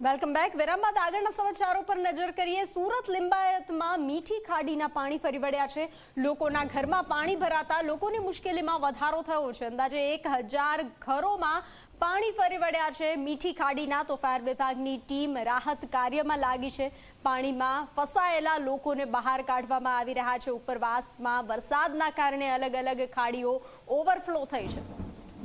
Welcome back. વિરામ બાદ આગળના સમાચારો પર નજર કરીએ. સુરત લિંબાયતમાં મીઠી ખાડીના પાણી ફરી વળ્યા છે. લોકોના ઘરમાં પાણી ભરાતા લોકોની મુશ્કેલીમાં વધારો થયો છે. અંદાજે 1000 ઘરોમાં પાણી ફરી વળ્યા છે મીઠી ખાડીના. તો ફાયર વિભાગની ટીમ રાહત કાર્યમાં લાગી છે. પાણીમાં ફસાયેલા લોકોને બહાર કાઢવામાં આવી રહ્યા છે. ઉપરવાસમાં વરસાદના કારણે અલગ અલગ ખાડીઓ ઓવરફ્લો થઈ છે,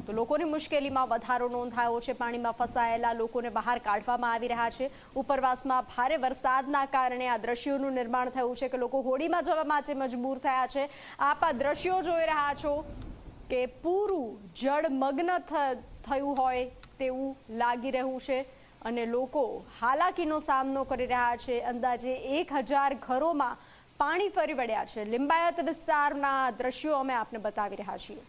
તો લોકોની મુશ્કેલીમાં વધારો નોંધાયો છે. પાણીમાં ફસાયેલા લોકોને બહાર કાઢવામાં આવી રહ્યા છે. ઉપરવાસમાં ભારે વરસાદના કારણે આ દ્રશ્યોનું નિર્માણ થયું છે કે લોકો હોડીમાં જવા માટે મજબૂર થયા છે. આપ આ દ્રશ્યો જોઈ રહ્યા છો કે પૂરું જળમગ્ન થયું હોય તેવું લાગી રહ્યું છે અને લોકો હાલાકીનો સામનો કરી રહ્યા છે. અંદાજે 1000 ઘરોમાં પાણી ફરી વળ્યા છે. લિંબાયત વિસ્તારના દ્રશ્યો અમે આપને બતાવી રહ્યા છીએ.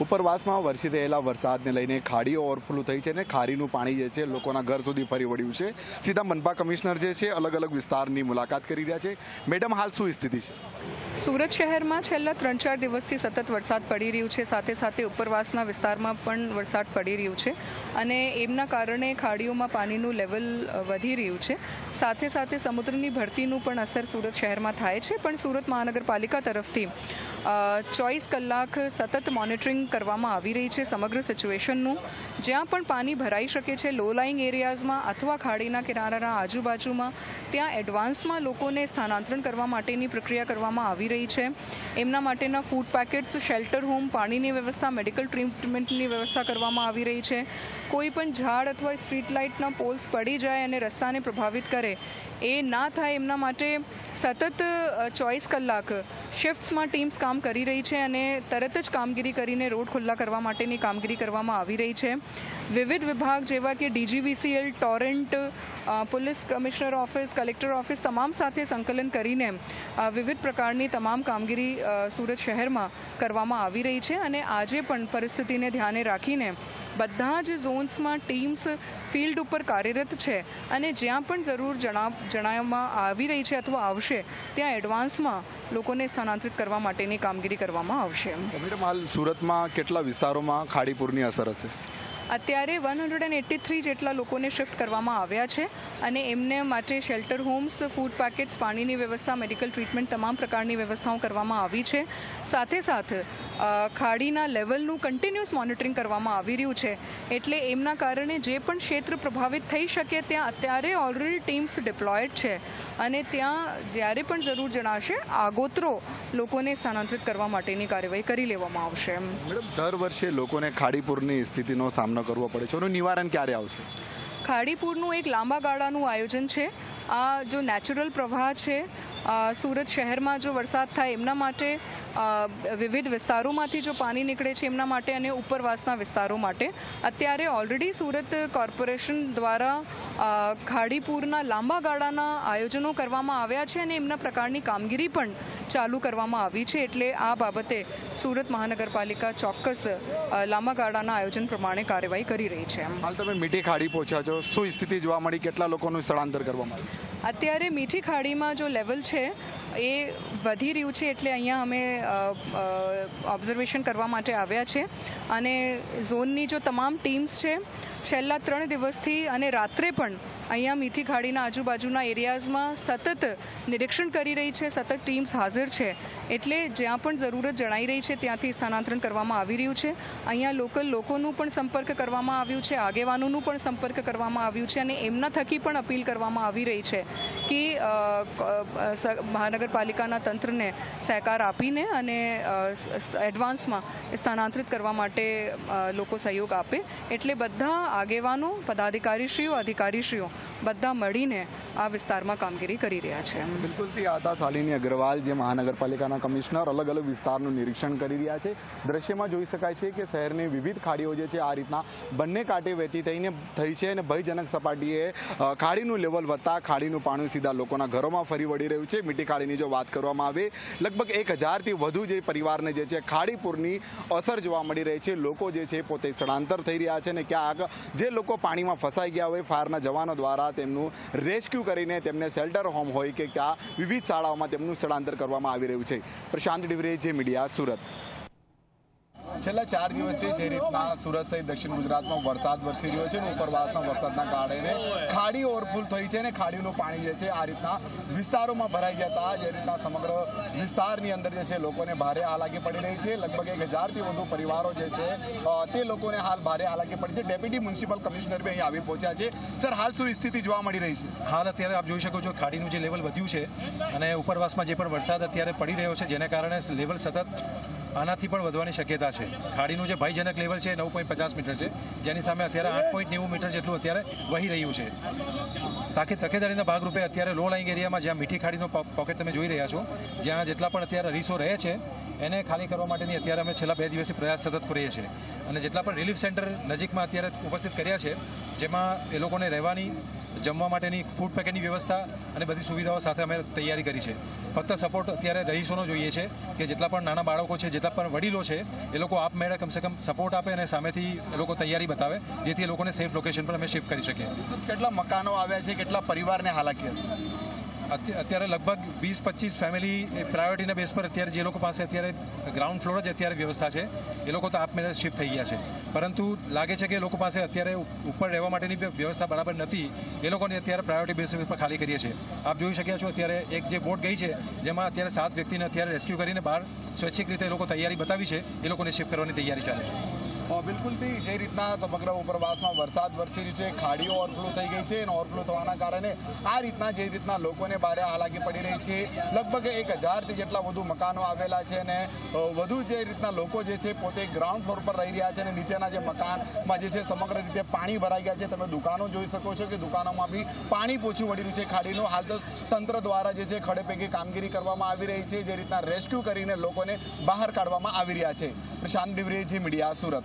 ઉપરવાસમાં વરસી રહેલા વરસાદને લઈને ખાડીઓ ઓવરફ્લો થઈ છે અને ખાડીનું પાણી જે છે લોકોના ઘર સુધી ફરી વળ્યું છે. સીધા મનપા કમિશનર જે છે અલગ અલગ વિસ્તારની મુલાકાત કરી રહ્યા છે. મેડમ, હાલ શું સ્થિતિ છે? સુરત શહેરમાં છેલ્લા 3-4 દિવસથી સતત વરસાદ પડી રહ્યું છે. સાથે સાથે ઉપરવાસના વિસ્તારમાં પણ વરસાદ પડી રહ્યું છે અને એમના કારણે ખાડીઓમાં પાણીનું લેવલ વધી રહ્યું છે. સાથે સાથે સમુદ્રની ભરતીનું પણ અસર સુરત શહેરમાં થાય છે. પણ સુરત મહાનગરપાલિકા તરફથી 24 કલાક સતત મોનિટરિંગ કરવામાં આવી રહી છે સમગ્ર સિચ્યુએશનનું. જ્યાં પણ પાણી ભરાઈ શકે છે લો લાઇંગ એરિયાઝમાં અથવા ખાડીના કિનારાના આજુબાજુમાં, ત્યાં એડવાન્સમાં લોકોને સ્થાનાંતરણ કરવા માટેની પ્રક્રિયા કરવામાં આવી રહી છે. એમના માટેના ફૂડ પેકેટ્સ, શેલ્ટર હોમ, પાણીની વ્યવસ્થા, મેડિકલ ટ્રીટમેન્ટની વ્યવસ્થા કરવામાં આવી રહી છે. કોઈ પણ ઝાડ અથવા સ્ટ્રીટ લાઇટના પોલ્સ પડી જાય અને રસ્તાને પ્રભાવિત કરે એ ના થાય એમના માટે સતત 24 કલાક શિફ્ટ્સમાં ટીમ્સ કામ કરી રહી છે અને તરત જ કામગીરી કરીને રોડ ખુલ્લા કરવા માટેની કામગીરી કરવામાં આવી રહી છે. વિવિધ વિભાગ જેવા કે DGVCL, Torrent, police commissioner office, collector office તમામ સાથે સંકલન કરીને વિવિધ પ્રકારની તમામ કામગીરી સુરત શહેરમાં કરવામાં આવી રહી છે. અને આજે પણ પરિસ્થિતિને ધ્યાને રાખીને બધા જ ઝોન્સમાં ટીમ્સ ફિલ્ડ ઉપર કાર્યરત છે અને જ્યાં પણ જરૂર જણાવવામાં આવી રહી છે અથવા આવશે ત્યાં એડવાન્સમાં લોકોને સ્થાનાંતરિત કરવા માટેની કામગીરી કરવામાં આવશે. મેડમ, હાલ સુરતમાં કેટલા વિસ્તારોમાં ખાડીપૂરની અસર હશે? અત્યારે 183 જેટલા લોકોને શિફ્ટ કરવામાં આવ્યા છે અને એમને માટે શેલ્ટર હોમ્સ, ફૂડ પેકેટ્સ, પાણીની વ્યવસ્થા, મેડિકલ ટ્રીટમેન્ટ તમામ પ્રકારની વ્યવસ્થાઓ કરવામાં આવી છે. સાથે સાથે ખાડીના લેવલનું કન્ટિન્યુઅસ મોનિટરિંગ કરવામાં આવી રહ્યું છે. એટલે એમના કારણે જે પણ ક્ષેત્ર પ્રભાવિત થઈ શકે ત્યાં અત્યારે ઓલરેડી ટીમ્સ ડિપ્લોયડ છે અને ત્યાં જ્યારે પણ જરૂર જણાશે આગોતરો લોકોને સ્થાનાંતરિત કરવા માટેની કાર્યવાહી કરી લેવામાં આવશે. મેડમ, દર વર્ષે લોકોને ખાડીપૂરની સ્થિતિનો સામનો કરવો પડે છે. એનું નિવારણ ક્યારે આવશે? ખાડીપૂરનું એક લાંબા ગાળાનું આયોજન છે. આ જો નેચરલ પ્રવાહ છે સુરત શહેરમાં જો વરસાદ થાય એમના માટે, વિવિધ વિસ્તારોમાંથી જો પાણી નીકળે છે એમના માટે અને ઉપરવાસના વિસ્તારો માટે અત્યારે ઓલરેડી સુરત કોર્પોરેશન દ્વારા ખાડીપૂરના લાંબા ગાળાના આયોજનો કરવામાં આવ્યા છે અને એમના પ્રકારની કામગીરી પણ ચાલુ કરવામાં આવી છે. એટલે આ બાબતે સુરત મહાનગરપાલિકા ચોક્કસ લાંબા ગાળાના આયોજન પ્રમાણે કાર્યવાહી કરી રહી છે. હાલ તમે મીઠી ખાડી પહોંચ્યા છો, શું સ્થિતિ જોવા મળી? કેટલા લોકોનું સ્થળાંતર કરવામાં આવ્યું? અત્યારે મીઠી ખાડીમાં જો લેવલ છે એ વધી રહ્યું છે એટલે અહીંયા અમે ઓબ્ઝર્વેશન કરવા માટે આવ્યા છે અને ઝોનની જો તમામ ટીમ્સ છે છેલ્લા 3 દિવસથી અને રાત્રે પણ અહીંયા મીઠી ખાડીના આજુબાજુના એરિયાઝમાં સતત નિરીક્ષણ કરી રહી છે. સતત ટીમ્સ હાજર છે એટલે જ્યાં પણ જરૂરત જણાઈ રહી છે ત્યાંથી સ્થાનાંતરણ કરવામાં આવી રહ્યું છે. અહીંયા લોકલ લોકોનું પણ સંપર્ક કરવામાં આવ્યું છે, આગેવાનોનું પણ સંપર્ક કરવામાં આવ્યું છે અને એમના થકી પણ અપીલ કરવામાં આવી રહી છે કે મહાનગરપાલિકાના તંત્રને સહકાર આપીને અને એડવાન્સમાં સ્થાનાંતરિત કરવા માટે લોકો સહયોગ આપે. એટલે બધા આગેવાનો, પદાધિકારીશ્રીઓ, અધિકારીશ્રીઓ બધા મળીને આ વિસ્તારમાં કામગીરી કરી રહ્યા છે. બિલકુલ, આ હતા શાલિની અગ્રવાલ, જે મહાનગરપાલિકાના કમિશનર અલગ અલગ વિસ્તારનું નિરીક્ષણ કરી રહ્યા છે. દ્રશ્યમાં જોઈ શકાય છે કે શહેરની વિવિધ ખાડીઓ જે છે આ રીતના બંને કાંઠે વહેતી થઈ છે અને ભયજનક સપાટીએ ખાડીનું લેવલ વધતા ખાડીનું પાણી સીધા લોકોના ઘરોમાં ફરી વળી રહ્યું છે. મીઠી ખાડીની જો વાત કરવામાં આવે, લગભગ 1000થી વધુ જે પરિવારને જે છે ખાડીપૂરની અસર જોવા મળી રહી છે. લોકો જે છે પોતે સ્થળાંતર થઈ રહ્યા છે અને ક્યાંક જે લોકો પાણીમાં ફસાઈ ગયા હોય ફાયરના જવાનો દ્વારા તેમનું રેસ્ક્યુ કરીને તેમને શેલ્ટર હોમ હોય કે ત્યાં વિવિધ શાળાઓમાં તેમનું સ્થળાંતર કરવામાં આવી રહ્યું છે. પ્રશાંત ડિવરે, જે મીડિયા, સુરત. છેલ્લા 4 દિવસથી જે રીતના સુરત સહિત દક્ષિણ ગુજરાતમાં વરસાદ વરસી રહ્યો છે અને ઉપરવાસના વરસાદના કારણે ખાડી ઓવરફુલ થઈ છે અને ખાડીનું પાણી જે છે આ રીતના વિસ્તારોમાં ભરાઈ જતા જે રીતના સમગ્ર વિસ્તારની અંદર જે છે લોકોને ભારે હાલાકી પડી રહી છે. લગભગ 1000થી વધુ પરિવારો જે છે તે લોકોને હાલ ભારે હાલાકી પડી છે. ડેપ્યુટી મ્યુનિસિપલ કમિશનર બી અહીં આવી પહોંચ્યા છે. સર, હાલ શું સ્થિતિ જોવા મળી રહી છે? હાલ અત્યારે આપ જોઈ શકો છો ખાડીનું જે લેવલ વધ્યું છે અને ઉપરવાસમાં જે પણ વરસાદ અત્યારે પડી રહ્યો છે જેને કારણે લેવલ સતત આનાથી પણ વધવાની શક્યતા છે. ખાડીનું જે ભયજનક લેવલ છે 9.50 મીટર છે, જેની સામે અત્યારે 8.90 મીટર જેટલું અત્યારે વહી રહ્યું છે. તકેદારીના ભાગરૂપે અત્યારે લો લાઇંગ એરિયામાં જ્યાં મીઠી ખાડીનો પોકેટ તમે જોઈ રહ્યા છો, જ્યાં જેટલા પણ અત્યારે રીસો રહે છે એને ખાલી કરવા માટેની અત્યારે અમે છેલ્લા 2 દિવસથી પ્રયાસ સતત કરીએ છીએ અને જેટલા પણ રિલીફ સેન્ટર નજીકમાં અત્યારે ઉપસ્થિત કર્યા છે જેમાં એ લોકોને રહેવાની, જમવા માટેની, ફૂડ પેકેટની વ્યવસ્થા અને બધી સુવિધાઓ સાથે અમે તૈયારી કરી છે. ફક્ત સપોર્ટ અત્યારે રહીશોનો જોઈએ છે કે જેટલા પણ નાના બાળકો છે, જેટલા પણ વડીલો છે એ લોકો આપમેળે કમસે કમ સપોર્ટ આપે અને સામેથી એ લોકો તૈયારી બતાવે જેથી એ લોકોને સેફ લોકેશન પર અમે શિફ્ટ કરી શકીએ. કેટલા મકાનો આવ્યા છે, કેટલા પરિવારને હાલાકી હશે? અત્યારે લગભગ 20-25 ફેમિલી પ્રાયોરિટીના બેઝ પર અત્યારે જે લોકો પાસે અત્યારે ગ્રાઉન્ડ ફ્લોર જ અત્યારે વ્યવસ્થા છે એ લોકો તો આપમેળે શિફ્ટ થઈ ગયા છે. પરંતુ લાગે છે કે એ લોકો પાસે અત્યારે ઉપર રહેવા માટેની વ્યવસ્થા બરાબર નથી. એ લોકોને અત્યારે પ્રાયોરિટી બેઝ પર ખાલી કરીએ છીએ. આપ જોઈ શક્યા છો અત્યારે એક જે બોટ ગઈ છે જેમાં અત્યારે 7 વ્યક્તિને અત્યારે રેસ્ક્યુ કરીને બહાર સ્વૈચ્છિક રીતે એ લોકો તૈયારી બતાવી છે, એ લોકોને શિફ્ટ કરવાની તૈયારી ચાલે છે. બિલકુલથી જે રીતના સમગ્ર ઉપરવાસમાં વરસાદ વરસી રહ્યું છે, ખાડીઓ ઓવરફ્લો થઈ ગઈ છે અને ઓવરફ્લો થવાના કારણે આ રીતના જે રીતના લોકોને ભારે હાલાકી પડી રહી છે. લગભગ 1000થી જેટલા વધુ મકાનો આવેલા છે અને વધુ જે રીતના લોકો જે છે પોતે ગ્રાઉન્ડ ફ્લોર પર રહી રહ્યા છે અને નીચેના જે મકાનમાં જે છે સમગ્ર રીતે પાણી ભરાઈ ગયા છે. તમે દુકાનો જોઈ શકો છો કે દુકાનોમાં બી પાણી પોચું વળી રહ્યું છે. ખાડીનું હાલ તો તંત્ર દ્વારા જે છે ખડેપગે કામગીરી કરવામાં આવી રહી છે, જે રીતના રેસ્ક્યુ કરીને લોકોને બહાર કાઢવામાં આવી રહ્યા છે. પ્રશાંત દિવરેજી, મીડિયા, સુરત.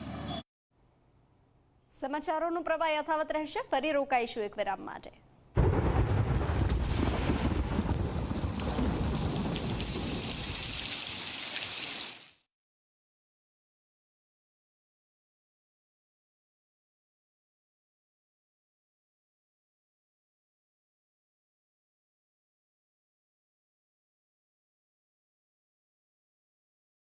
સમાચારોનો પ્રવાહ યથાવત રહેશે. ફરી રોકાઈશું એક વિરામ માટે.